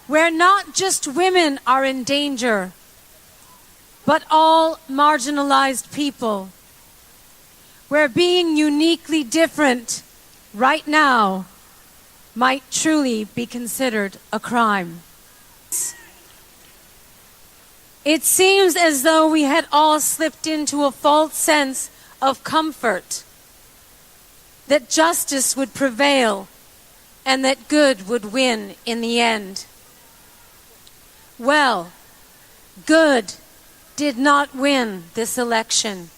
Where not just women are in danger, but all marginalized people. Where being uniquely different right now might truly be considered a crime. It seems as though we had all slipped into a false sense of comfort, that justice would prevail and that good would win in the end. Well, good did not win this election,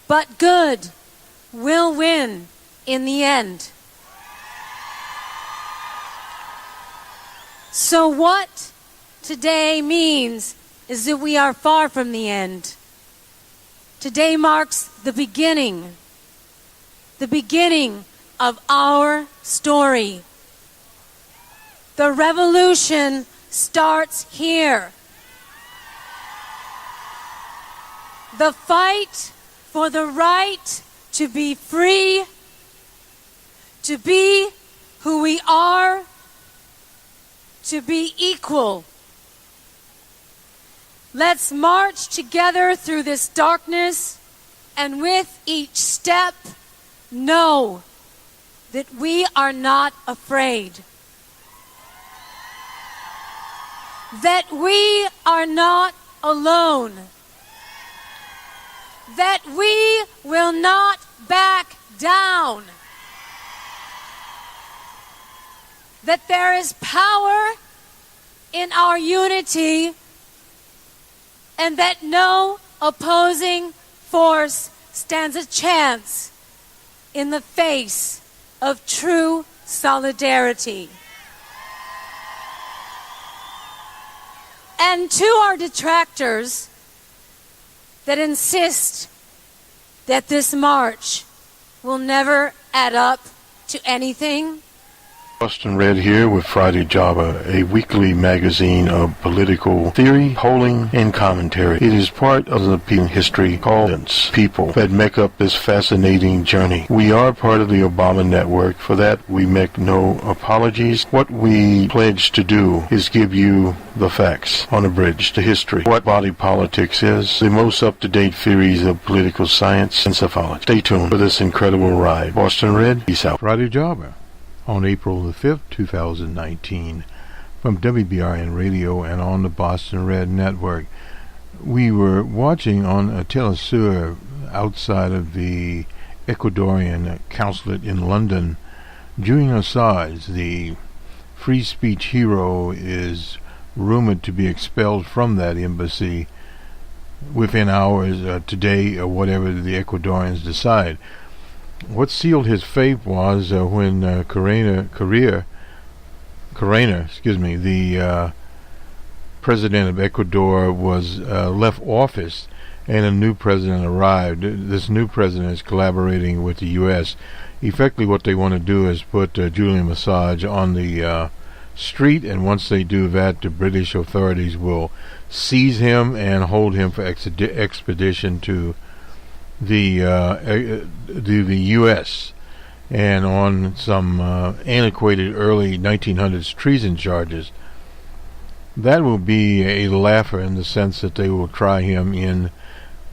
but good will win in the end. So what today means is that we are far from the end. Today marks the beginning of our story. The revolution starts here. The fight for the right to be free, to be who we are, to be equal. Let's march together through this darkness, and with each step, know that we are not afraid. That we are not alone. That we will not back down. That there is power in our unity, and that no opposing force stands a chance in the face of true solidarity. And to our detractors that insist that this march will never add up to anything, Boston Red here with Friday Java, a weekly magazine of political theory, polling, and commentary. It is part of the history called people that make up this fascinating journey. We are part of the Obama network. For that, we make no apologies. What we pledge to do is give you the facts on a bridge to history. What body politics is, the most up-to-date theories of political science and psephology. Stay tuned for this incredible ride. Boston Red, peace out. Friday Java. On April the 5th, 2019, from WBRN Radio and on the Boston Red Network. We were watching on a telesur outside of the Ecuadorian consulate in London. Julian Assange, the free speech hero, is rumored to be expelled from that embassy within hours today, or whatever the Ecuadorians decide. What sealed his fate was when Corena, the president of Ecuador, was left office and a new president arrived. This new president is collaborating with the U.S. Effectively what they want to do is put Julian Assange on the street, and once they do that, the British authorities will seize him and hold him for expedition to the U.S. and on some antiquated early 1900s treason charges. That will be a laugher in the sense that they will try him in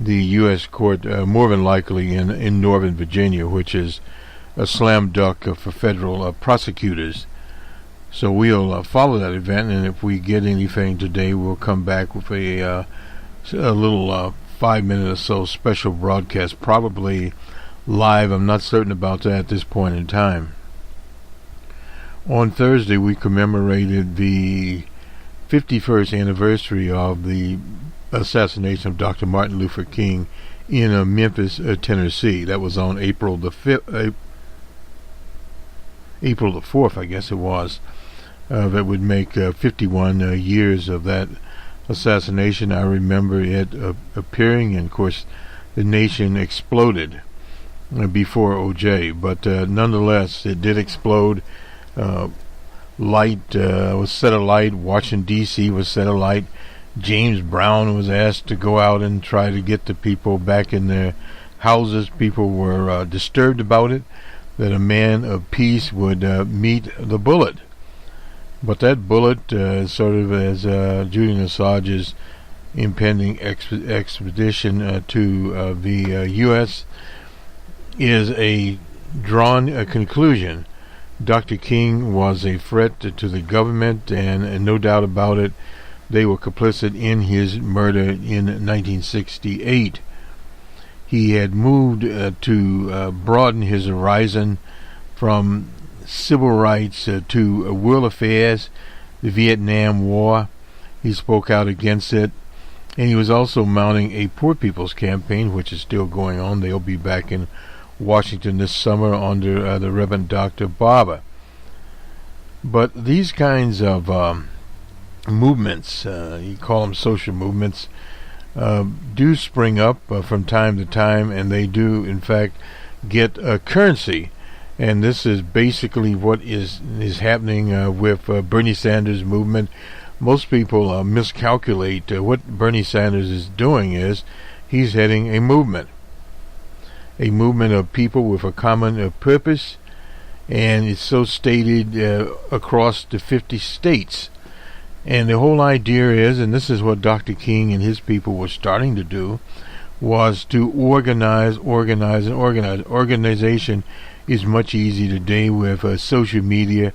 the U.S. court, more than likely in Northern Virginia, which is a slam dunk for federal prosecutors. So we'll follow that event, and if we get anything today, we'll come back with a little 5-minute or so special broadcast, probably live. I'm not certain about that at this point in time. On Thursday, we commemorated the 51st anniversary of the assassination of Dr. Martin Luther King in Memphis, Tennessee. That was on April the 4th, I guess it was. That would make 51 years of that assassination. I remember it appearing, and of course the nation exploded before OJ, but nonetheless it did explode. Light was set alight. Washington D.C. was set alight. James Brown was asked to go out and try to get the people back in their houses. People were disturbed about it, that a man of peace would meet the bullet. But that bullet, sort of as Julian Assange's impending expedition to the U.S., is a drawn conclusion. Dr. King was a threat to the government, and no doubt about it, they were complicit in his murder in 1968. He had moved to broaden his horizon from civil rights to world affairs, the Vietnam War. He spoke out against it, and he was also mounting a poor people's campaign, which is still going on. They'll be back in Washington this summer under the Reverend Dr. Barber. But these kinds of movements, you call them social movements, do spring up from time to time, and they do in fact get a currency. And this is basically what is happening with Bernie Sanders' movement. Most people miscalculate what Bernie Sanders is doing. Is he's heading a movement of people with a common purpose, and it's so stated across the 50 states. And the whole idea is, and this is what Dr. King and his people were starting to do, was to organize. Organization is much easier today with social media,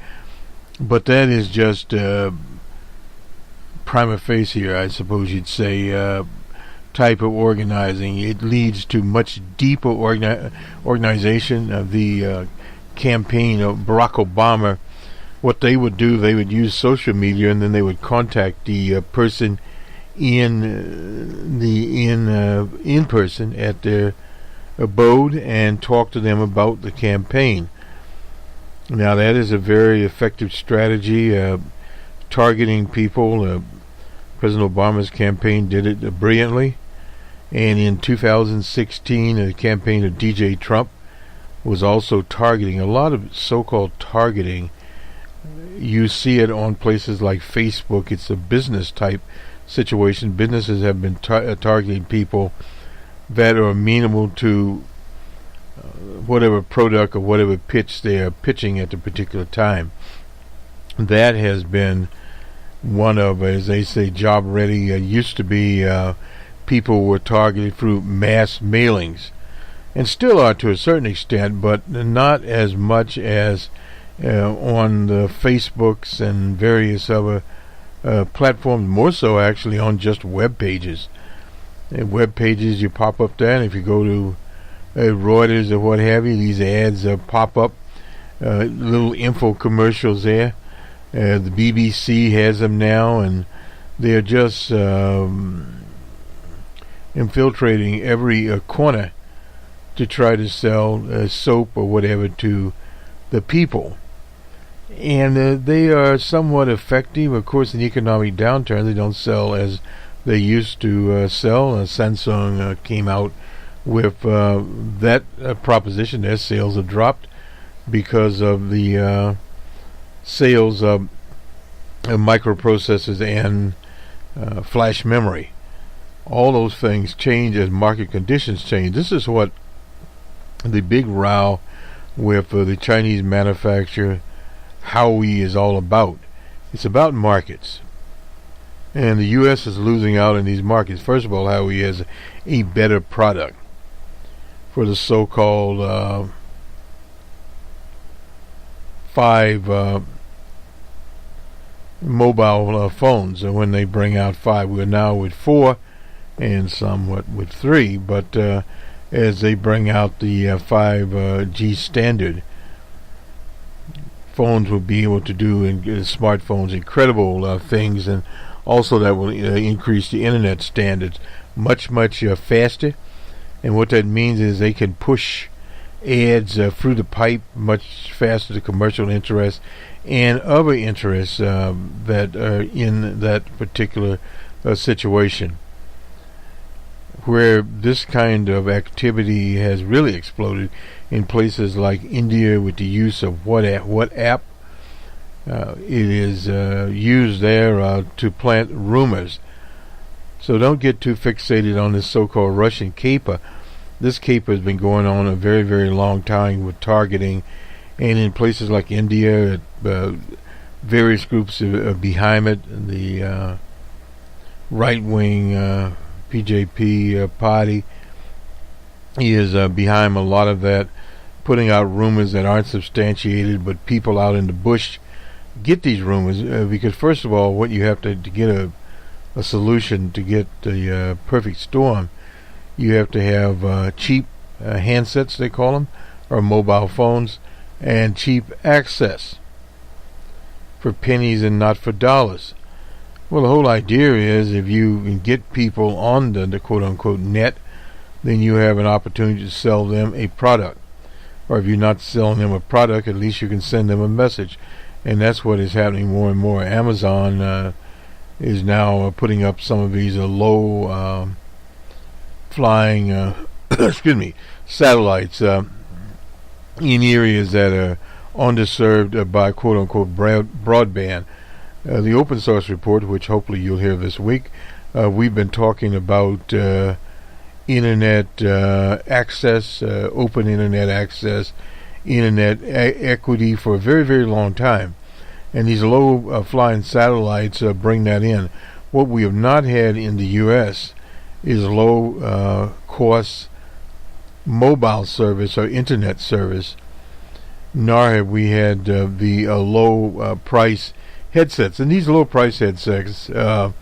but that is just prima facie, I suppose you'd say, type of organizing. It leads to much deeper organization of the campaign of Barack Obama. What they would do, they would use social media, and then they would contact the person in person at their abode and talk to them about the campaign. Now that is a very effective strategy, targeting people. President Obama's campaign did it brilliantly, and in 2016 the campaign of DJ Trump was also targeting. A lot of so-called targeting, you see it on places like Facebook. It's a business type situation. Businesses have been targeting people that are amenable to whatever product or whatever pitch they are pitching at the particular time. That has been one of, as they say, job ready. Used to be people were targeted through mass mailings, and still are to a certain extent, but not as much as on the Facebooks and various other platforms. More so actually on just web pages. Web pages, you pop up there, and if you go to Reuters or what have you, these ads pop up, little info commercials there. The BBC has them now, and they're just infiltrating every corner to try to sell soap or whatever to the people. And they are somewhat effective. Of course, in economic downturn, they don't sell as they used to sell. Samsung came out with that proposition. Their sales have dropped because of the sales of microprocessors and flash memory. All those things change as market conditions change. This is what the big row with the Chinese manufacturer Huawei is all about. It's about markets. And the U.S. is losing out in these markets. First of all, Huawei has a better product for the so-called 5 mobile phones. And when they bring out 5, we're now with 4 and somewhat with 3. But as they bring out the 5G standard, phones will be able to do, in smartphones, incredible things, and also that will increase the internet standards much faster. And what that means is they can push ads through the pipe much faster to commercial interests and other interests that are in that particular situation. Where this kind of activity has really exploded in places like India with the use of WhatsApp. It is used there to plant rumors So don't get too fixated on this so-called Russian caper. This caper has been going on a very, very long time with targeting, and in places like India, various groups are behind it. The right-wing BJP party is behind a lot of that, putting out rumors that aren't substantiated, but people out in the bush get these rumors because, first of all, what you have to get a solution to get the perfect storm, you have to have cheap handsets, they call them, or mobile phones, and cheap access for pennies and not for dollars. Well, the whole idea is if you can get people on the quote-unquote net, then you have an opportunity to sell them a product. Or if you're not selling them a product, at least you can send them a message. And that's what is happening more and more. Amazon is now putting up some of these low flying satellites in areas that are underserved by quote-unquote broadband. The open source report, which hopefully you'll hear this week, we've been talking about internet access, open internet access, internet equity for a very, very long time. And these low flying satellites bring that in. What we have not had in the U.S. is low cost mobile service or internet service, nor have we had the low price headsets. And these low price headsets are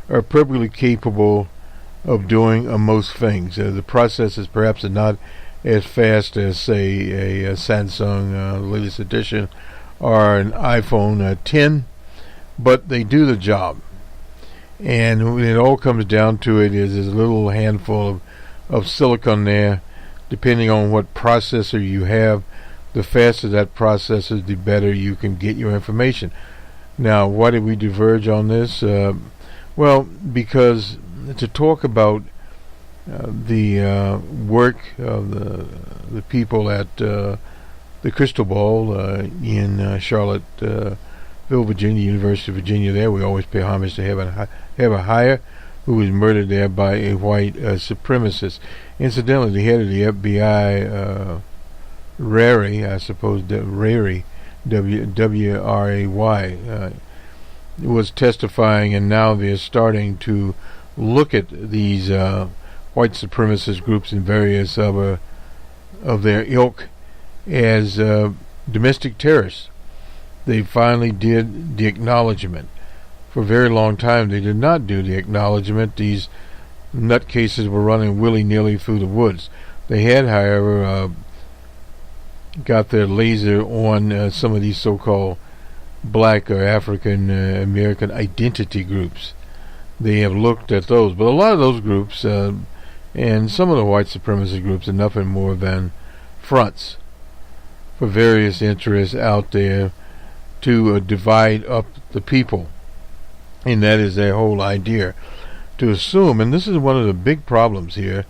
perfectly capable of doing most things. The processors perhaps are not as fast as, say, a Samsung latest edition or an iPhone 10, but they do the job. And when it all comes down to it, is a little handful of silicon there. Depending on what processor you have, the faster that processor, the better you can get your information. Now, why did we diverge on this? Well, because to talk about the work of the people at the Crystal Ball in Charlottesville, Virginia, University of Virginia. There, we always pay homage to Heather Heyer, who was murdered there by a white supremacist. Incidentally, the head of the FBI, Rary, I suppose, Rary, W-R-A-Y, was testifying, and now they're starting to look at these white supremacist groups and various other of their ilk as domestic terrorists. They finally did the acknowledgement. For a very long time they did not do the acknowledgement. These nutcases were running willy-nilly through the woods. They had, however, got their laser on some of these so-called black or African American identity groups. They have looked at those, but a lot of those groups and some of the white supremacist groups are nothing more than fronts for various interests out there to divide up the people. And that is their whole idea. To assume, and this is one of the big problems here,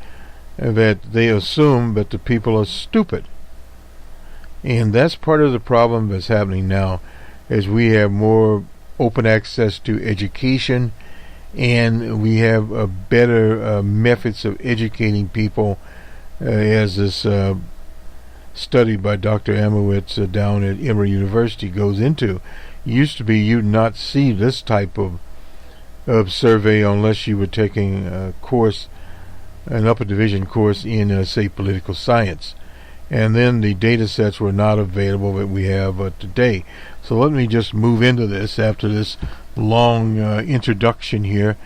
that they assume that the people are stupid. And that's part of the problem that's happening now, as we have more open access to education, and we have better methods of educating people, as this study by Dr. Amowitz down at Emory University goes into. It used to be you'd not see this type of survey unless you were taking a course, an upper division course in, say, political science. And then the data sets were not available that we have today. So let me just move into this after this long introduction here,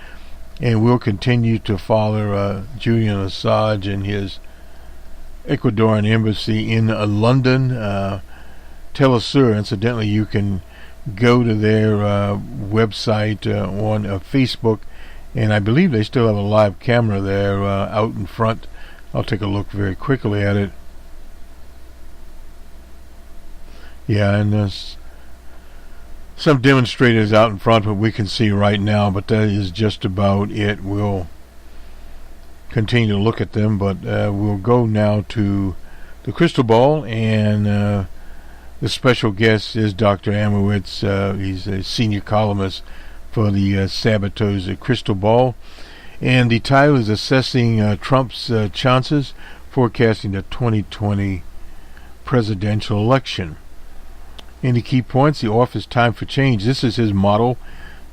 and we'll continue to follow Julian Assange and his Ecuadorian embassy in London. Telesur, incidentally, you can go to their website on Facebook, and I believe they still have a live camera there out in front. I'll take a look very quickly at it. Yeah, and there's some demonstrators out in front, what we can see right now, but that is just about it. We'll continue to look at them, but we'll go now to the Crystal Ball, and the special guest is Dr. Amowitz. He's a senior columnist for the Sabato's Crystal Ball. And the title is Assessing Trump's Chances, Forecasting the 2020 Presidential Election. And the key points, the office time for change. This is his model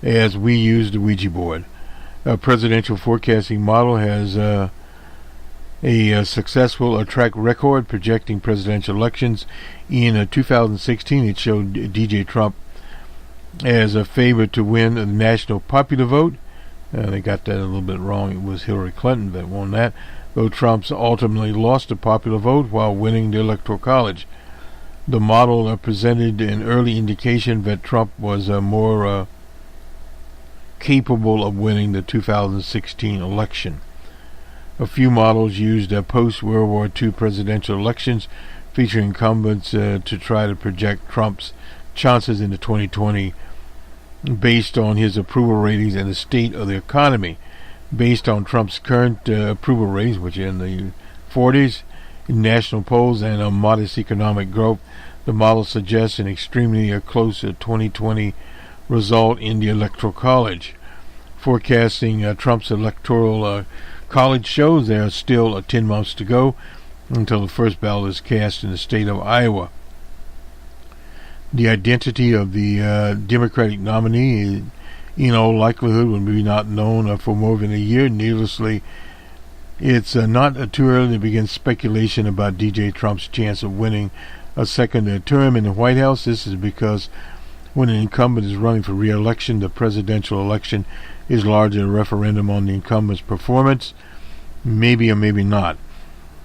as we use the Ouija board. A presidential forecasting model has a successful track record projecting presidential elections. In 2016, it showed DJ Trump as a favorite to win the national popular vote. They got that a little bit wrong. It was Hillary Clinton that won that, though Trump's ultimately lost the popular vote while winning the Electoral College. The model presented an early indication that Trump was more capable of winning the 2016 election. A few models used post-World War II presidential elections featuring incumbents to try to project Trump's chances in the 2020 based on his approval ratings and the state of the economy. Based on Trump's current approval ratings, which are in the 40s, in national polls and a modest economic growth, the model suggests an extremely close 2020 result in the Electoral College. Forecasting Trump's Electoral College shows there are still 10 months to go until the first ballot is cast in the state of Iowa. The identity of the Democratic nominee, in all likelihood, will be not known for more than a year. Needlessly, it's not too early to begin speculation about DJ Trump's chance of winning a second term in the White House. This is because when an incumbent is running for re-election, the presidential election is largely a referendum on the incumbent's performance, maybe or maybe not.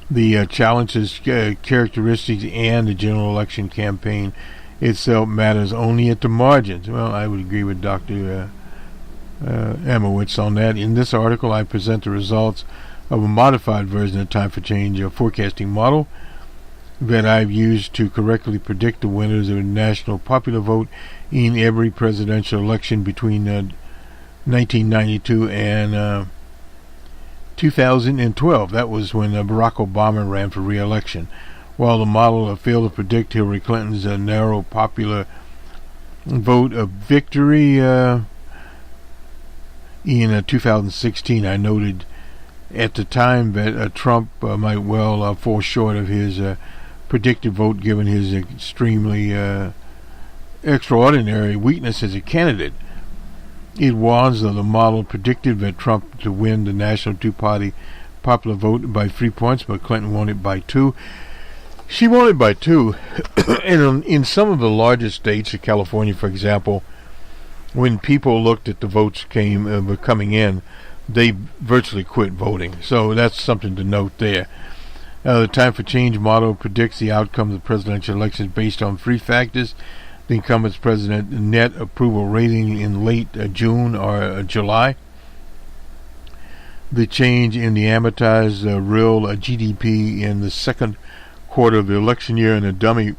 The challenges, characteristics, and the general election campaign itself matters only at the margins. Well, I would agree with Dr. Amowitz on that. In this article, I present the results of a modified version of Time for Change forecasting model that I've used to correctly predict the winners of the national popular vote in every presidential election between 1992 and 2012. That was when Barack Obama ran for re-election. While the model failed to predict Hillary Clinton's narrow popular vote of victory in 2016, I noted at the time that Trump might well fall short of his predicted vote given his extremely extraordinary weakness as a candidate. It was the model predicted that Trump to win the national two-party popular vote by 3 points, but Clinton won it by 2. She won it by 2. And in some of the larger states, California, for example, when people looked at the votes coming in, they virtually quit voting. So that's something to note there. The Time for Change model predicts the outcome of the presidential elections based on 3 factors: the incumbent's president net approval rating in late June or July, the change in the amortized real GDP in the second quarter of the election year, and a dummy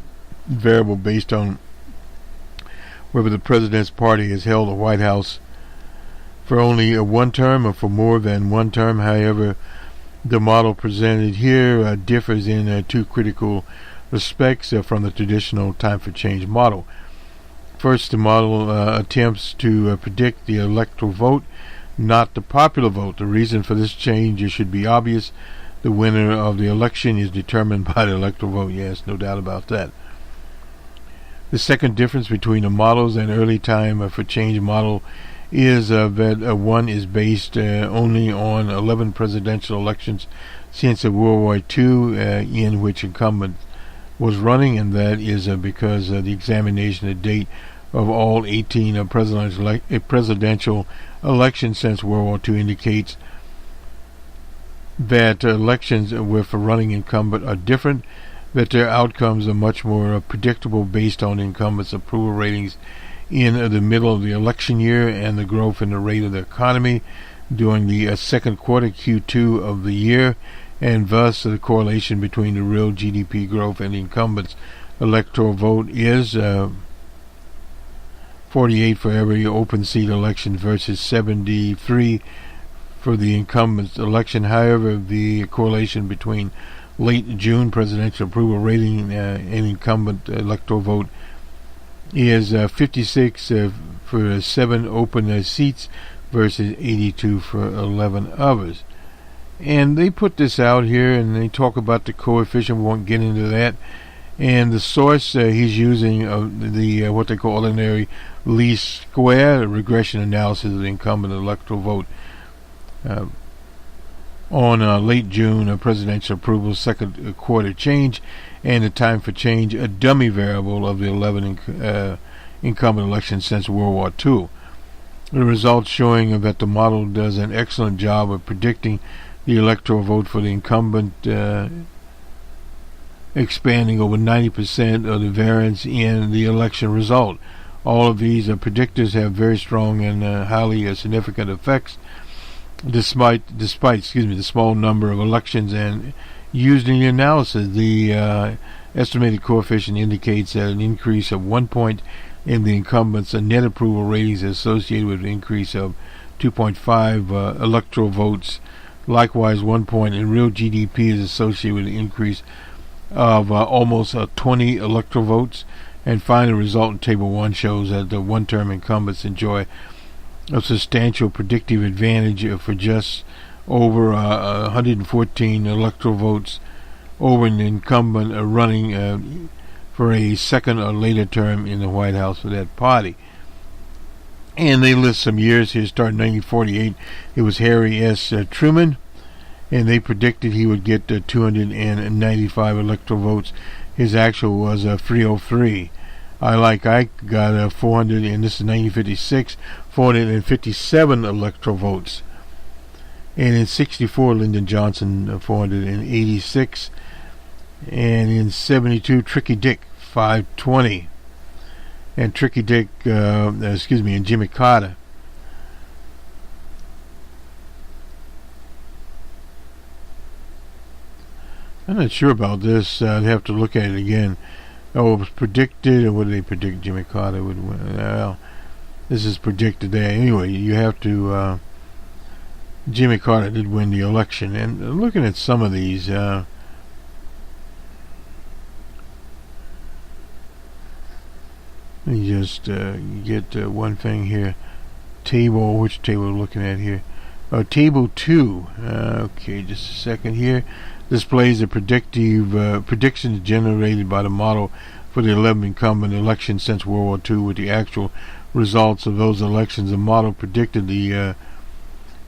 variable based on whether the president's party has held the White House for only one term or for more than one term. However, the model presented here differs in 2 critical respects from the traditional Time for Change model. First, the model attempts to predict the electoral vote, not the popular vote. The reason for this change should be obvious. The winner of the election is determined by the electoral vote. Yes, no doubt about that. The second difference between the models and early Time for Change model is that one is based only on 11 presidential elections since World War II in which incumbent was running, and that is because the examination to date of all 18 presidential elections since World War II indicates that elections with a running incumbent are different, that their outcomes are much more predictable based on incumbents' approval ratings in the middle of the election year and the growth in the rate of the economy during the second quarter, Q2 of the year, and thus the correlation between the real GDP growth and the incumbent's electoral vote is 48 for every open seat election versus 73 for the incumbent's election. However, the correlation between late June presidential approval rating and incumbent electoral vote is 56 for 7 open seats versus 82 for 11 others. And they put this out here, and they talk about the coefficient. We won't get into that. And the source he's using the what they call ordinary least square, regression analysis of the incumbent electoral vote. On late June, presidential approval, second quarter change, and the time for change, a dummy variable of the 11 incumbent elections since World War II. The results showing that the model does an excellent job of predicting the electoral vote for the incumbent, expanding over 90% of the variance in the election result. All of these predictors have very strong and highly significant effects, despite the small number of elections and used in the analysis. The estimated coefficient indicates that an increase of 1 point in the incumbent's net approval ratings is associated with an increase of 2.5 electoral votes. Likewise, 1 point in real GDP is associated with an increase of almost 20 electoral votes. And finally, the result in Table 1 shows that the one-term incumbents enjoy a substantial predictive advantage for just over 114 electoral votes over an incumbent running for a second or later term in the White House for that party. And they list some years here. Starting in 1948, it was Harry S. Truman, and they predicted he would get 295 electoral votes. His actual was 303. I got 400, and this is 1956, 457 electoral votes. And in 64, Lyndon Johnson, 486. And in 72, Tricky Dick, 520. And and Jimmy Carter. I'm not sure about this. I'd have to look at it again. Oh, it was predicted, or what did they predict Jimmy Carter would win? Well, this is predicted there. Anyway, you have to... Jimmy Carter did win the election. And looking at some of these... let me just get one thing here. Which table we're looking at here? Table 2. Okay, just a second here. Displays the predictions generated by the model for the 11 incumbent elections since World War II with the actual results of those elections. The model predicted the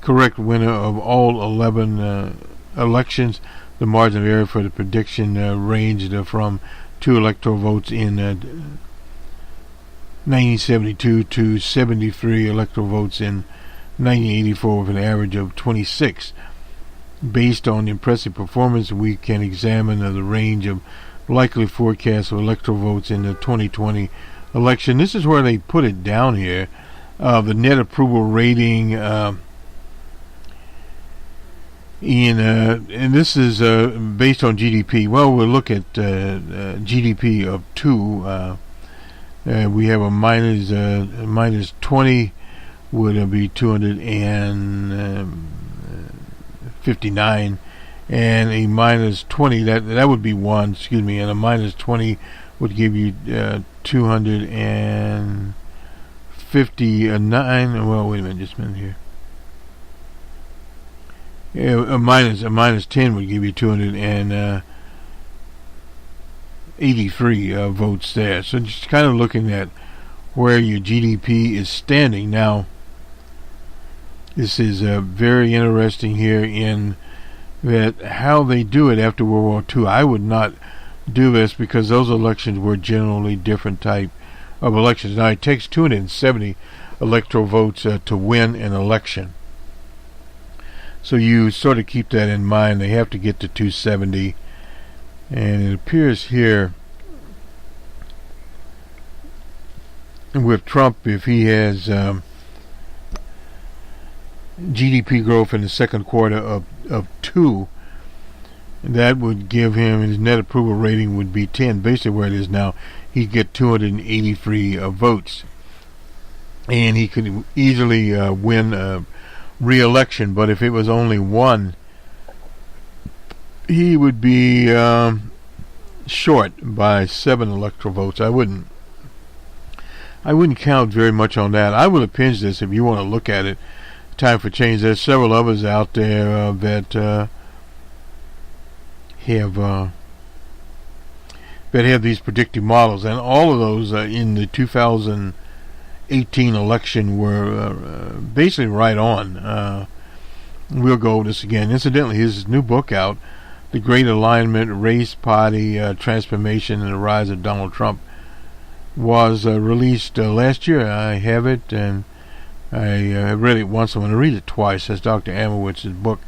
correct winner of all 11 elections. The margin of error for the prediction ranged from 2 electoral votes in 1972 to 73 electoral votes in 1984 with an average of 26. Based on the impressive performance, we can examine the range of likely forecasts of electoral votes in the 2020 election. This is where they put it down here. The net approval rating and this is based on GDP. Well, we'll look at GDP of 2. We have a minus 20 would be 259, and a minus 20 that would be 1. And a minus 20 would give you 259. Well, wait a minute, just a minute here. Yeah, a minus 10 would give you 283 votes there. So just kind of looking at where your GDP is standing now. This is very interesting here in that how they do it after World War II. I would not do this because those elections were generally different type of elections. Now, it takes 270 electoral votes to win an election. So you sort of keep that in mind. They have to get to 270. And it appears here with Trump, if he has GDP growth in the second quarter of 2, that would give him, his net approval rating would be 10, basically where it is now. He'd get 283 votes. And he could easily win re-election, but if it was only 1, he would be short by 7 electoral votes. I wouldn't count very much on that. I would append this, if you want to look at it, time for change. There's several others out there that have these predictive models, and all of those in the 2018 election were basically right on. We'll go over this again. Incidentally, his new book out, The Great Alignment, Race, Party, Transformation, and the Rise of Donald Trump, was released last year. I have it, and I read it once. I'm going to read it twice. That's Dr. Amowitz's book.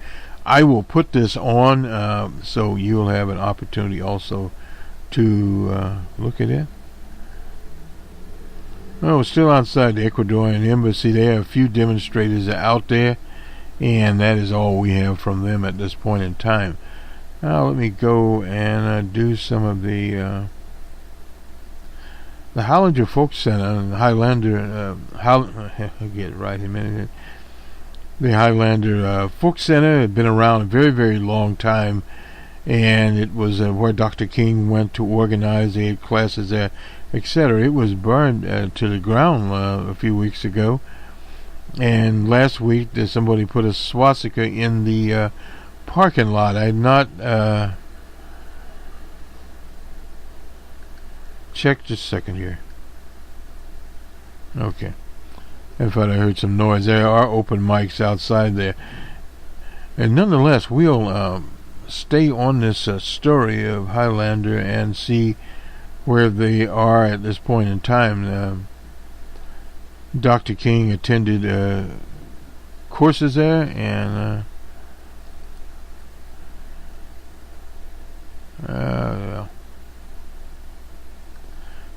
I will put this on so you'll have an opportunity also to look at it. Oh, still outside the Ecuadorian embassy. There are a few demonstrators out there, and that is all we have from them at this point in time. Now let me go and do some of the Highlander Folk Center, Highlander, I'll get it right in a minute. The Highlander Folk Center had been around a very, very long time, and it was where Dr. King went to organize. They had classes there, etc. It was burned to the ground a few weeks ago, and last week somebody put a swastika in the parking lot. I had not checked. Just a second here. Okay. I thought I heard some noise. There are open mics outside there. And nonetheless, we'll stay on this story of Highlander and see where they are at this point in time. Dr. King attended courses there, and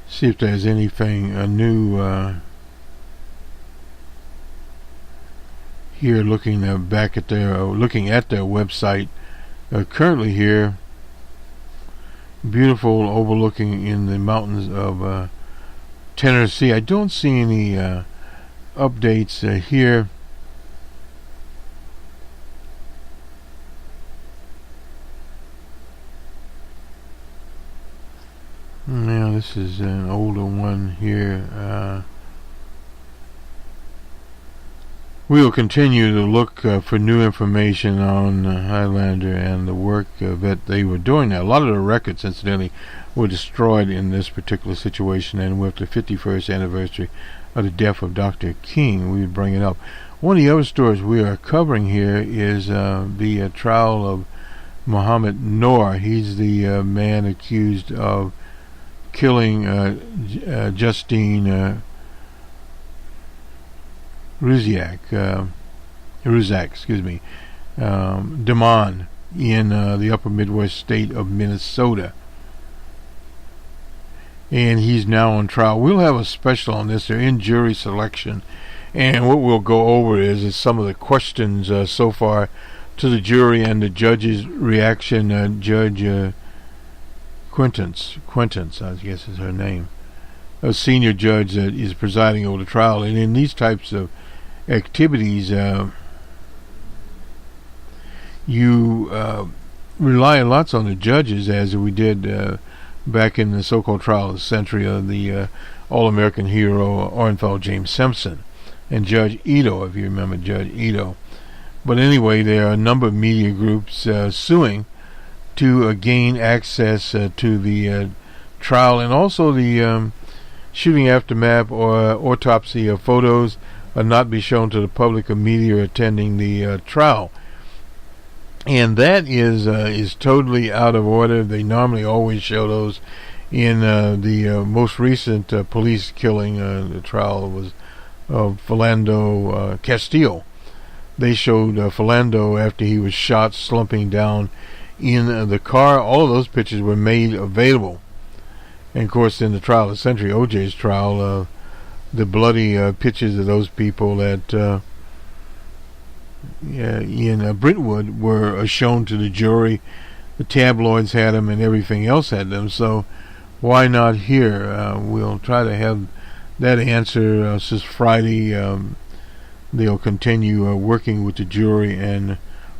see if there's anything new here. Looking back at looking at their website. Currently here, beautiful, overlooking in the mountains of Tennessee. I don't see any updates here. Now this is an older one here. We'll continue to look for new information on Highlander and the work that they were doing there. A lot of the records, incidentally, were destroyed in this particular situation, and with the 51st anniversary of the death of Dr. King, we would bring it up. One of the other stories we are covering here is the trial of Mohammed Noor. He's the man accused of killing Justine Ruzak, Damon in the upper Midwest state of Minnesota. And he's now on trial. We'll have a special on this. They're in jury selection. And what we'll go over is some of the questions so far to the jury and the judge's reaction. Judge Quintance, I guess is her name, a senior judge that is presiding over the trial. And in these types of activities, you rely lots on the judges, as we did back in the so-called trial of the century of the all-American hero Orenthal James Simpson and Judge Ito, if you remember Judge Ito. But anyway, there are a number of media groups suing to gain access to the trial, and also the shooting aftermath or autopsy of photos not be shown to the public or media attending the trial. And that is totally out of order. They normally always show those. In the most recent police killing, the trial was of Philando Castile. They showed Philando after he was shot slumping down in the car. All of those pictures were made available. And of course, in the trial of the century, OJ's trial, the bloody pictures of those people at in Brentwood were shown to the jury. The tabloids had them, and everything else had them. So why not here? We'll try to have that answer since Friday. They'll continue working with the jury, and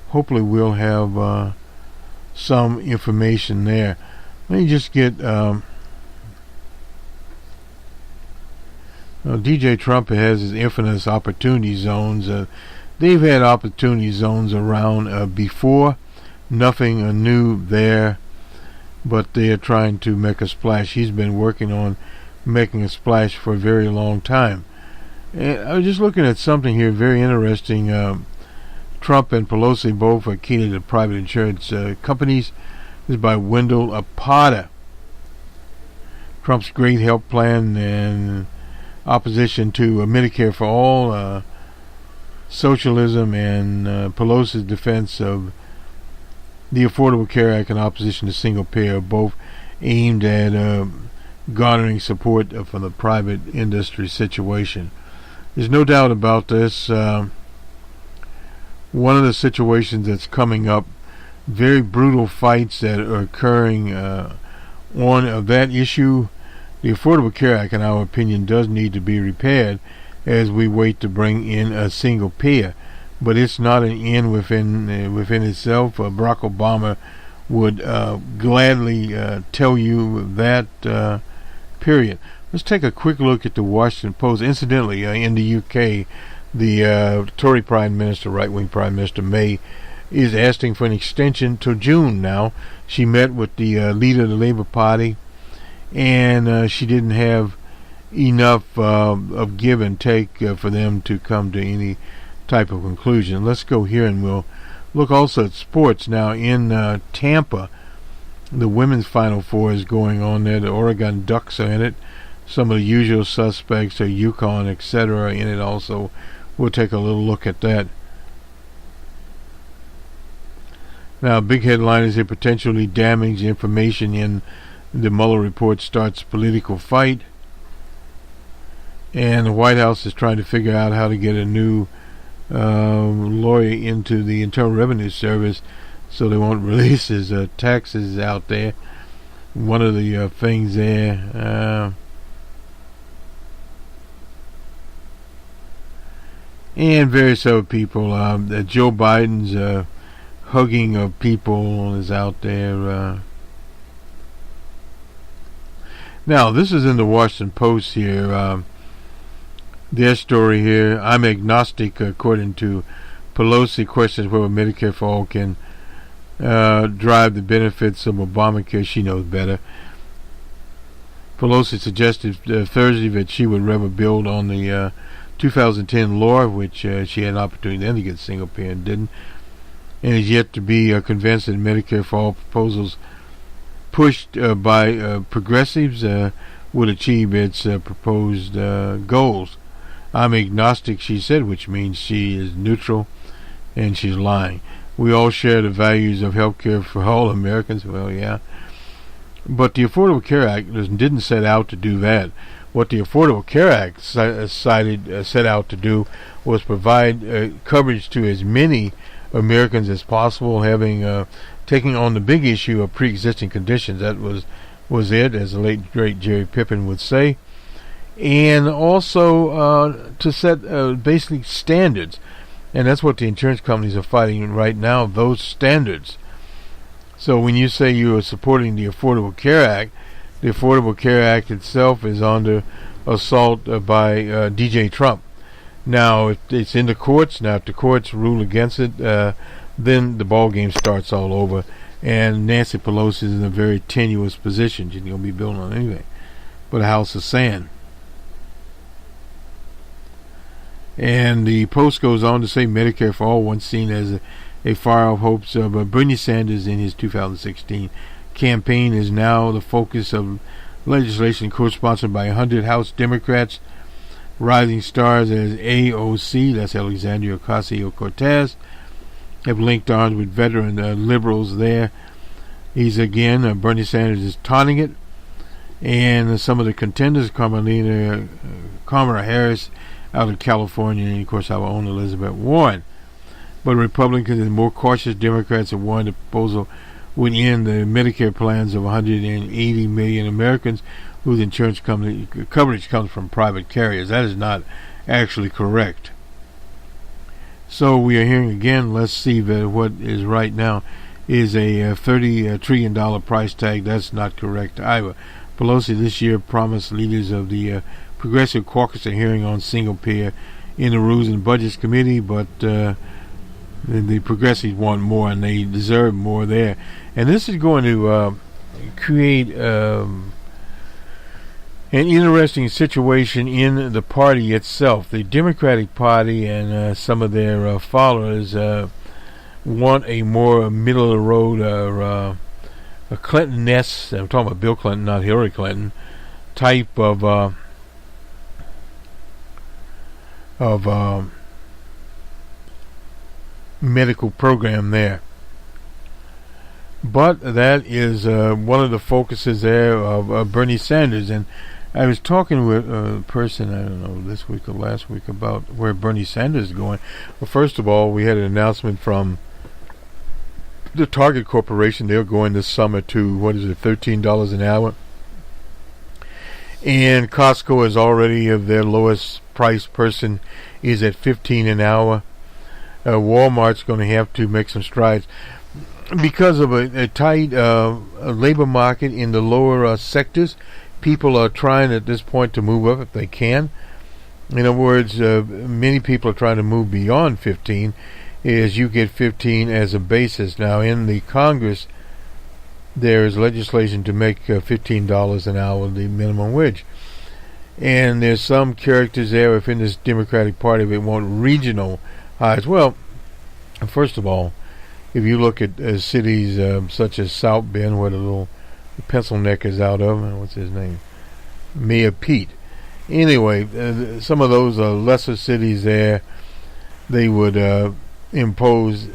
hopefully we'll have some information there. Let me just get DJ Trump has his infamous opportunity zones. they've had opportunity zones around before. Nothing new there, but they are trying to make a splash. He's been working on making a splash for a very long time. And I was just looking at something here very interesting. Trump and Pelosi both are key to the private insurance companies. This is by Wendell Apata. Trump's great health plan and opposition to Medicare for all, socialism, and Pelosi's defense of the Affordable Care Act and opposition to single payer are both aimed at garnering support from the private industry situation. There's no doubt about this. One of the situations that's coming up, very brutal fights that are occurring on that issue. The Affordable Care Act, in our opinion, does need to be repaired as we wait to bring in a single payer. But it's not an end within itself. Barack Obama would gladly tell you that, period. Let's take a quick look at the Washington Post. Incidentally, in the UK, the Tory Prime Minister, right-wing Prime Minister May, is asking for an extension till June now. She met with the leader of the Labour Party, and she didn't have enough of give and take for them to come to any type of conclusion. Let's go here and we'll look also at sports. Now in Tampa, the women's Final Four is going on there. The Oregon Ducks are in it. Some of the usual suspects are UConn, etc. in it also. We'll take a little look at that. Now, big headline is a potentially damaged information in the Mueller report starts political fight. And the White House is trying to figure out how to get a new lawyer into the Internal Revenue Service so they won't release his taxes out there. One of the things there. And various other people. Joe Biden's hugging of people is out there. Now, this is in the Washington Post here. Their story here. I'm agnostic, according to Pelosi, questions whether Medicare for all can drive the benefits of Obamacare. She knows better. Pelosi suggested Thursday that she would rather build on the 2010 law, which she had an opportunity then to get single payer and didn't, and is yet to be convinced that Medicare for all proposals pushed by progressives would achieve its proposed goals. I'm agnostic, she said, which means she is neutral, and she's lying. We all share the values of health care for all Americans. Well, yeah. But the Affordable Care Act didn't set out to do that. What the Affordable Care Act set out to do was provide coverage to as many Americans as possible, having taking on the big issue of pre-existing conditions. That was it, as the late great Jerry Pippin would say. And also to set basically standards, and that's what the insurance companies are fighting right now, those standards. So when you say you are supporting the Affordable Care Act, the Affordable Care Act itself is under assault by DJ Trump. Now, it's in the courts. Now, if the courts rule against it, then the ball game starts all over, and Nancy Pelosi is in a very tenuous position. She's going to be building on anything but a house of sand. And the Post goes on to say Medicare for all, once seen as a fire of hopes of Bernie Sanders in his 2016 campaign, is now the focus of legislation co-sponsored by 100 House Democrats. Rising stars as AOC, that's Alexandria Ocasio-Cortez, have linked arms with veteran liberals there. He's again, Bernie Sanders is taunting it. And some of the contenders, Kamala Harris out of California, and of course our own Elizabeth Warren. But Republicans and more cautious Democrats have warned the proposal would end the Medicare plans of 180 million Americans whose insurance coverage comes from private carriers. That is not actually correct. So we are hearing again, let's see that what is right now is a $30 trillion price tag. That's not correct either. Pelosi this year promised leaders of the Progressive Caucus a hearing on single payer in the Rules and Budgets Committee, but the progressives want more, and they deserve more there. And this is going to create an interesting situation in the party itself. The Democratic Party and some of their followers want a more middle-of-the-road, a Clinton-esque, I'm talking about Bill Clinton, not Hillary Clinton, type of medical program there. But that is one of the focuses there of Bernie Sanders. And I was talking with a person, I don't know, this week or last week, about where Bernie Sanders is going. Well, first of all, we had an announcement from the Target Corporation. They're going this summer to, $13 an hour. And Costco is already, their lowest price person is at $15 an hour. Walmart's going to have to make some strides because of a tight labor market in the lower sectors. People are trying at this point to move up if they can. In other words, many people are trying to move beyond 15, as you get 15 as a basis. Now, in the Congress, there is legislation to make $15 an hour the minimum wage. And there's some characters there within this Democratic Party that want regional highs. Well, first of all, if you look at cities such as South Bend, where the little pencil neck is out of, what's his name? Mayor Pete. Anyway, some of those lesser cities there, they would impose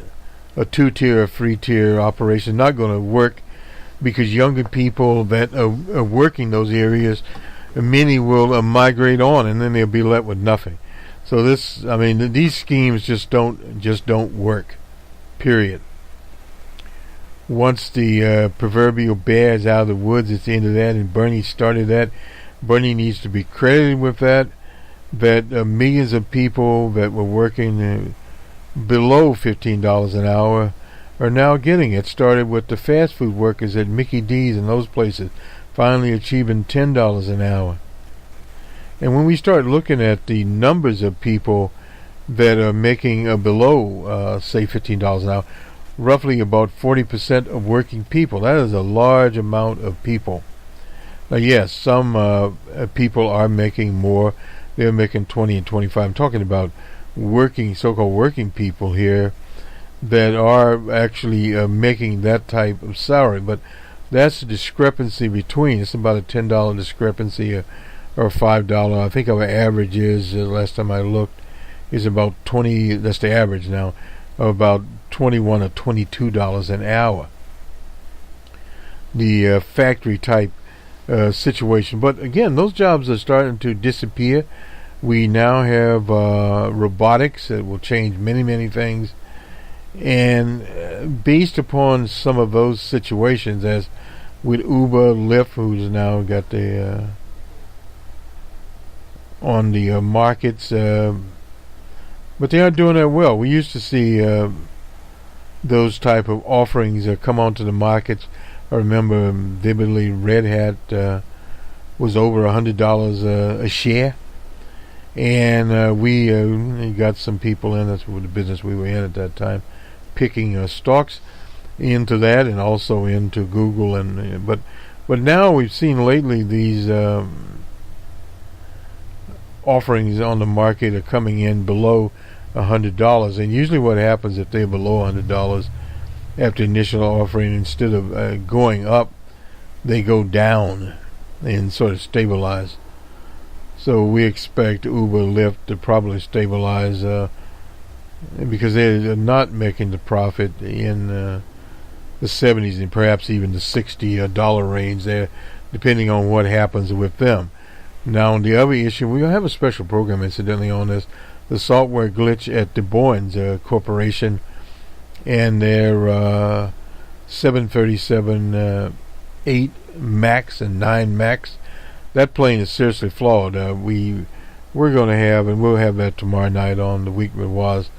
a two-tier or three-tier operation. Not going to work because younger people that are working those areas, many will migrate on, and then they'll be left with nothing. So these schemes just don't work. Period. Once the proverbial bear is out of the woods, it's the end of that, and Bernie started that. Bernie needs to be credited with that. That millions of people that were working below $15 an hour are now getting it. Started with the fast food workers at Mickey D's and those places, finally achieving $10 an hour. And when we start looking at the numbers of people that are making below, say, $15 an hour, roughly about 40% of working people. That is a large amount of people. Now, yes, some people are making more. They're making 20 and 25. I'm talking about so-called working people here that are actually making that type of salary. But that's the discrepancy between. It's about a $10 discrepancy or $5. I think our average is, last time I looked, is about 20. That's the average now, about $21 or $22 an hour. The factory type situation. But again, those jobs are starting to disappear. We now have robotics that will change many, many things. And based upon some of those situations, as with Uber, Lyft, who's now got the on the markets, but they aren't doing that well. We used to see those type of offerings come onto the markets. I remember vividly Red Hat was over $100 a share, and we got some people in. That's the business we were in at that time, picking stocks into that and also into Google. And but now we've seen lately these offerings on the market are coming in below $100, and usually what happens if they're below $100 after initial offering, instead of going up, they go down and sort of stabilize. So we expect Uber, Lyft to probably stabilize because they're not making the profit in the 70s and perhaps even the $60 range there, depending on what happens with them. Now, on the other issue, we're going to have a special program, incidentally, on this, the software glitch at Du Bois Corporation and their 737 8 Max and 9 Max. That plane is seriously flawed. We're going to have, and we'll have that tomorrow night on The Week That Was,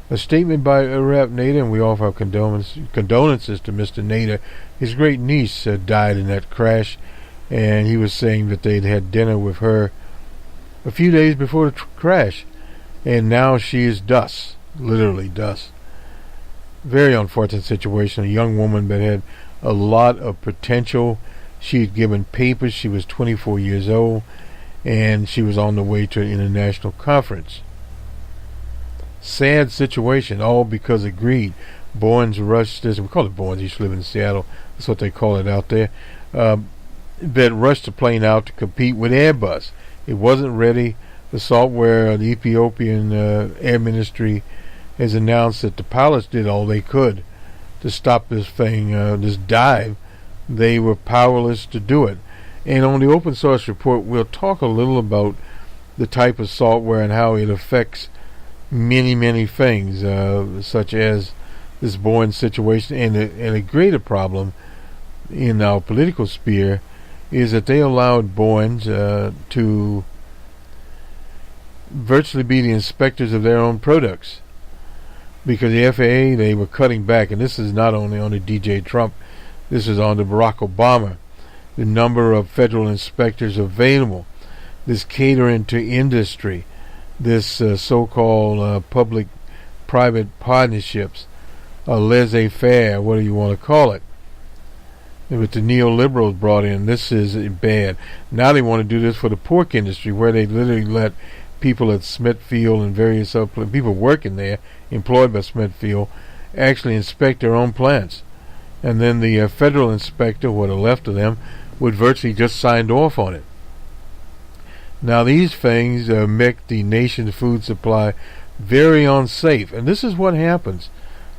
a statement by Rep. Nader, and we offer our condolences to Mr. Nader. His great niece died in that crash, and he was saying that they'd had dinner with her a few days before the crash. and now she is dust, literally dust. Very unfortunate situation. A young woman that had a lot of potential. She had given papers. She was 24 years old, and she was on the way to an international conference. Sad situation, all because of greed. Boeing's rushed this. We call it Boeing. He used to live in Seattle. That's what they call it out there. That rushed the plane out to compete with Airbus. It wasn't ready. The software, the Ethiopian Air Ministry has announced that the pilots did all they could to stop this thing, this dive. They were powerless to do it. And on the open source report, we'll talk a little about the type of software and how it affects many, many things, such as this Boeing situation. And a greater problem in our political sphere is that they allowed Boeing to virtually be the inspectors of their own products. Because the FAA, they were cutting back, and this is not only on the DJ Trump, this is on the Barack Obama, the number of federal inspectors available, this catering to industry, this so-called public-private partnerships, laissez-faire, what do you want to call it? With the neoliberals brought in, this is bad. Now they want to do this for the pork industry, where they literally let people at Smithfield and various other people working there, employed by Smithfield, actually inspect their own plants. And then the federal inspector, what are left of them, would virtually just signed off on it. Now these things make the nation's food supply very unsafe. And this is what happens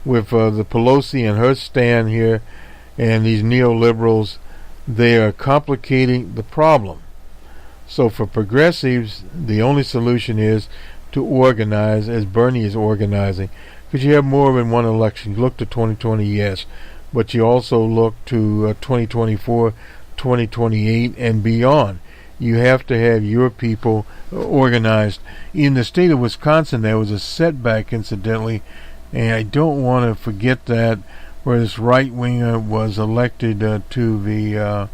with the Pelosi and her stand here and these neoliberals. They are complicating the problem. So for progressives, the only solution is to organize as Bernie is organizing. Because you have more than one election. You look to 2020, yes. But you also look to 2024, 2028, and beyond. You have to have your people organized. In the state of Wisconsin, there was a setback, incidentally, and I don't want to forget that, where this right-winger was elected to the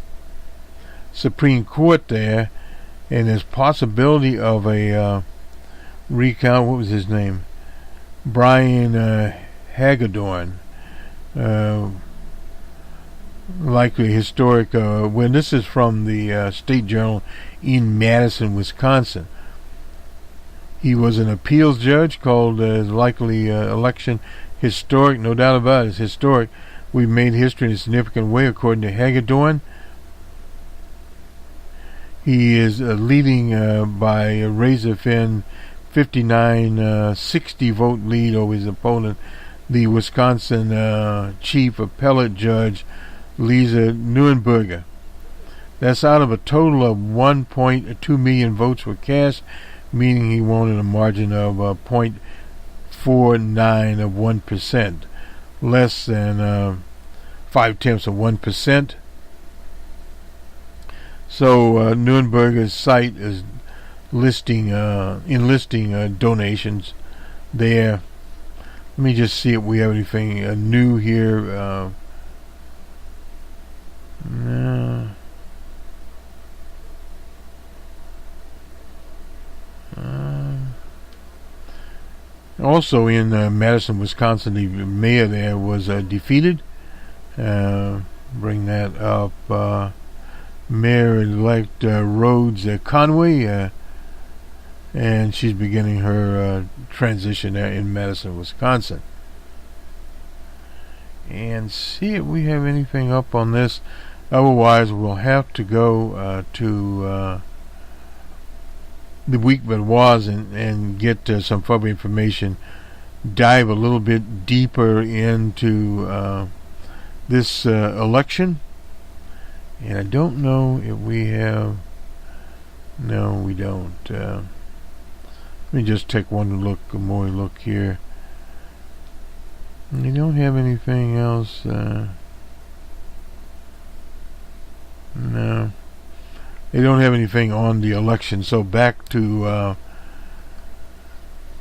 Supreme Court there, and there's possibility of a recount. What was his name? Brian Hagedorn. Likely historic, when this is from the State Journal in Madison, Wisconsin. He was an appeals judge, called likely election historic, no doubt about it, it's historic. We've made history in a significant way, according to Hagedorn. He is leading by a razor-thin 59-60 vote lead over his opponent, the Wisconsin Chief Appellate Judge Lisa Neuenberger. That's out of a total of 1.2 million votes were cast, meaning he won in a margin of 0.49 of 1%, less than 0.5 of 1%. So Neuenberger's site is enlisting donations there. Let me just see if we have anything new here. Also in Madison, Wisconsin, the mayor there was defeated. Bring that up. Mayor-elect Rhodes Conway, and she's beginning her transition there in Madison, Wisconsin. And see if we have anything up on this. Otherwise, we'll have to go to the week that was and get some further information. Dive a little bit deeper into this election. And I don't know if we have... No, we don't. Let me just take one more look here. We don't have anything else. No. They don't have anything on the election. So back to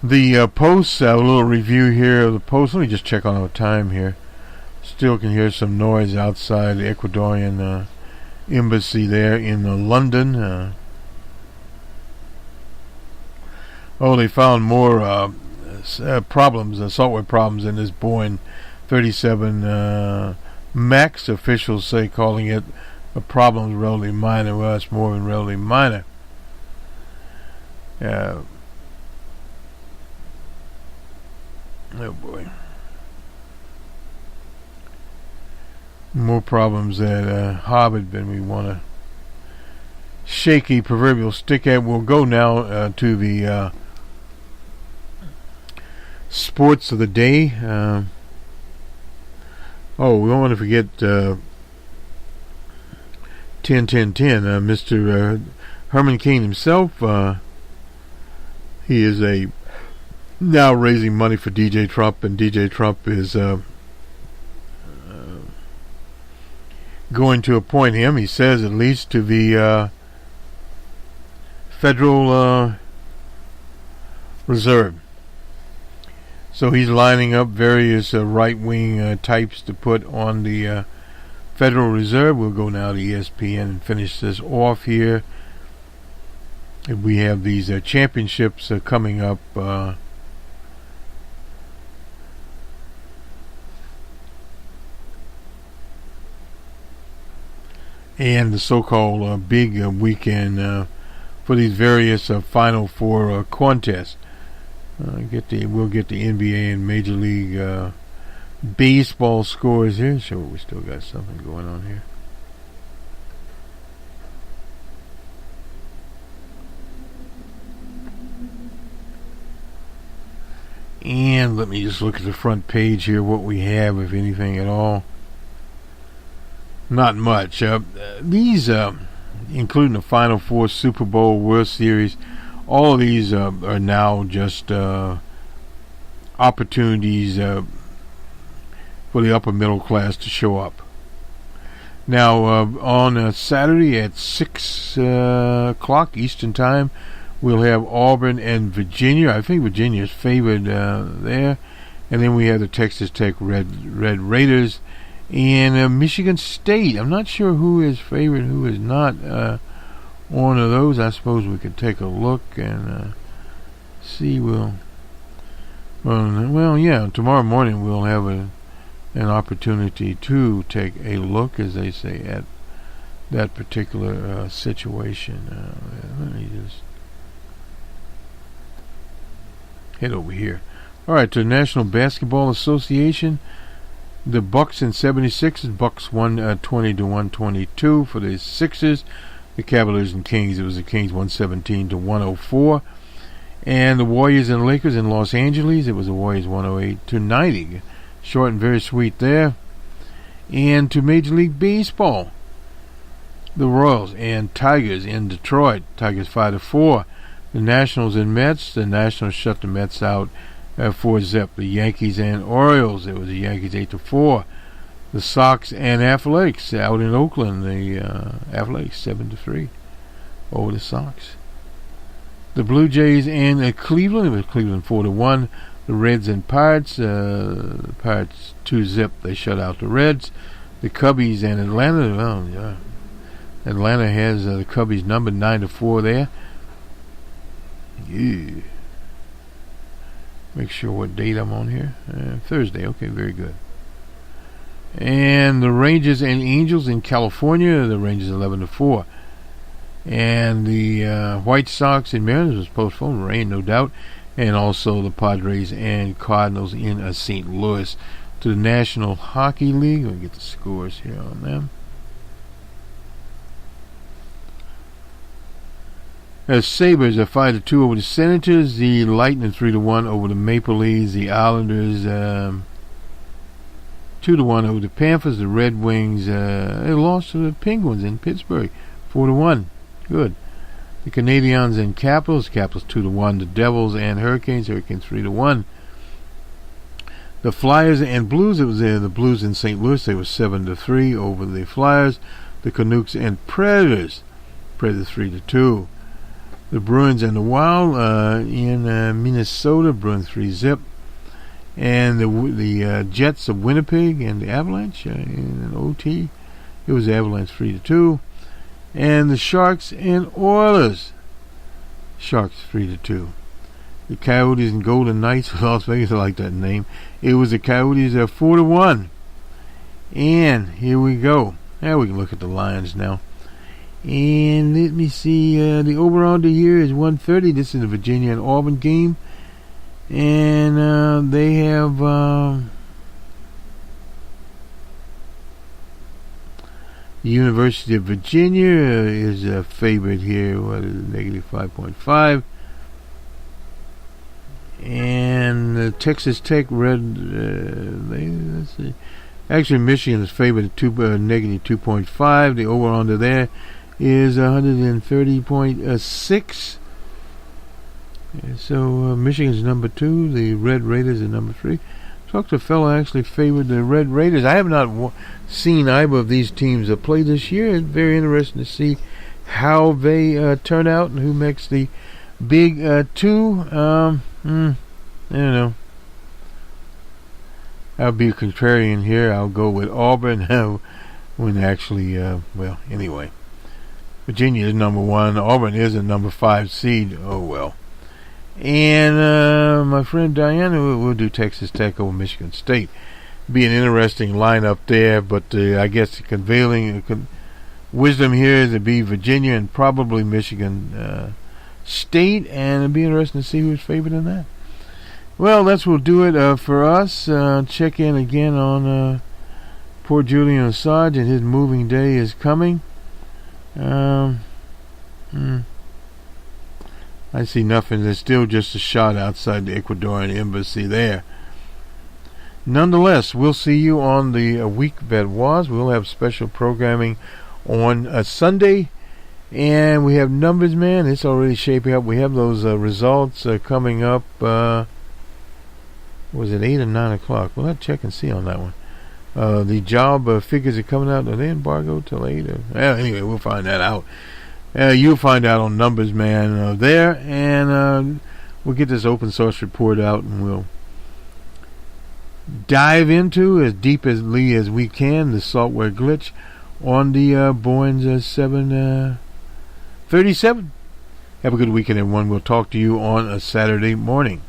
the posts. A little review here of the posts. Let me just check on our time here. Still can hear some noise outside the Ecuadorian embassy there in London. Oh, they found more problems, software problems in this Boeing 37 Max. Officials say, calling it a problem is relatively minor. Well, it's more than relatively minor. Oh boy. More problems at Harvard than we want to shake a proverbial stick at. We'll go now to the sports of the day. We don't want to forget 10-10-10. Mr. Herman Cain himself. He is now raising money for DJ Trump, and DJ Trump is going to appoint him, he says, at least to the Federal Reserve. So he's lining up various right-wing types to put on the Federal Reserve. We'll go now to ESPN and finish this off here. We have these championships coming up. And the so-called big weekend for these various Final Four contests. We'll get the NBA and Major League Baseball scores here. Sure, we still got something going on here. And let me just look at the front page here, what we have, if anything at all. Not much. These, including the Final Four, Super Bowl, World Series, all of these are now just opportunities for the upper middle class to show up. Now, on Saturday at 6 o'clock Eastern Time, we'll have Auburn and Virginia. I think Virginia is favored there. And then we have the Texas Tech Red Raiders and Michigan State. I'm not sure who is favored and who is not. One of those, I suppose we could take a look and see. Tomorrow morning we'll have an opportunity to take a look, as they say, at that particular situation. Let me just head over here. All right, to the National Basketball Association. The Bucks and 76ers. Bucks 120 to 122 for the Sixers. The Cavaliers and Kings. It was the Kings 117 to 104. And the Warriors and Lakers in Los Angeles. It was the Warriors 108 to 90. Short and very sweet there. And to Major League Baseball. The Royals and Tigers in Detroit. Tigers 5 to 4. The Nationals and Mets. The Nationals shut the Mets out 4-zip. The Yankees and Orioles. It was the Yankees 8 to 4. The Sox and Athletics out in Oakland. The Athletics 7 to 3 over the Sox. The Blue Jays and Cleveland. It was Cleveland 4 to 1. The Reds and Pirates. Pirates 2-zip. They shut out the Reds. The Cubbies and Atlanta. Atlanta has the Cubbies numbered 9 to 4 there. Yeah. Make sure what date I'm on here. Thursday. Okay, very good. And the Rangers and Angels in California. The Rangers 11 to 4. And the White Sox and Mariners was postponed. Rain, no doubt. And also the Padres and Cardinals in St. Louis. To the National Hockey League. Let me get the scores here on them. The Sabres are 5 to 2 over the Senators. The Lightning 3 to 1 over the Maple Leafs. The Islanders 2 to 1 over the Panthers. The Red Wings they lost to the Penguins in Pittsburgh 4 to 1. Good. The Canadiens and Capitals. Capitals 2 to 1. The Devils and Hurricanes. Hurricanes 3 to 1. The Flyers and Blues. It was the Blues in St. Louis. They were 7 to 3 over the Flyers. The Canucks and Predators. Predators 3 to 2. The Bruins and the Wild in Minnesota. Bruins 3-zip. And the Jets of Winnipeg and the Avalanche in an OT. It was the Avalanche 3 to 2. And the Sharks and Oilers. Sharks 3 to 2. The Coyotes and Golden Knights of Las Vegas. I like that name. It was the Coyotes 4-1. And here we go. Now we can look at the lines now. And let me see. The over-under here is 130. This is the Virginia and Auburn game. And they have the University of Virginia is a favorite here. What is it? Negative 5.5. And Texas Tech let's see. Actually, Michigan is favored at negative 2.5. The over-under there is 130.6. So Michigan's number 2. The Red Raiders are number 3. Talked to a fellow actually favored the Red Raiders. I have not seen either of these teams play this year. It's very interesting to see how they turn out and who makes the Big 2. I don't know. I'll be a contrarian here. I'll go with Auburn. When actually, well, anyway. Virginia is number 1. Auburn is a number 5 seed. Oh, well. And my friend Diana will do Texas Tech over Michigan State. Be an interesting lineup there, but I guess the conveying wisdom here is to be Virginia and probably Michigan State, and it'll be interesting to see who's favored in that. Well, that's what will do it for us. Check in again on poor Julian Assange, and his moving day is coming. I see nothing. There's still just a shot outside the Ecuadorian embassy there. Nonetheless, we'll see you on the week that was. We'll have special programming on a Sunday. And we have numbers, man. It's already shaping up. We have those results coming up. Was it 8 or 9 o'clock? We'll have to check and see on that one. The job figures are coming out. Are they embargoed till 8? Anyway, we'll find that out. You'll find out on numbers, man, there. And we'll get this open source report out, and we'll dive into as deeply as we can the software glitch on the Boeing 737. Have a good weekend, everyone. We'll talk to you on a Saturday morning.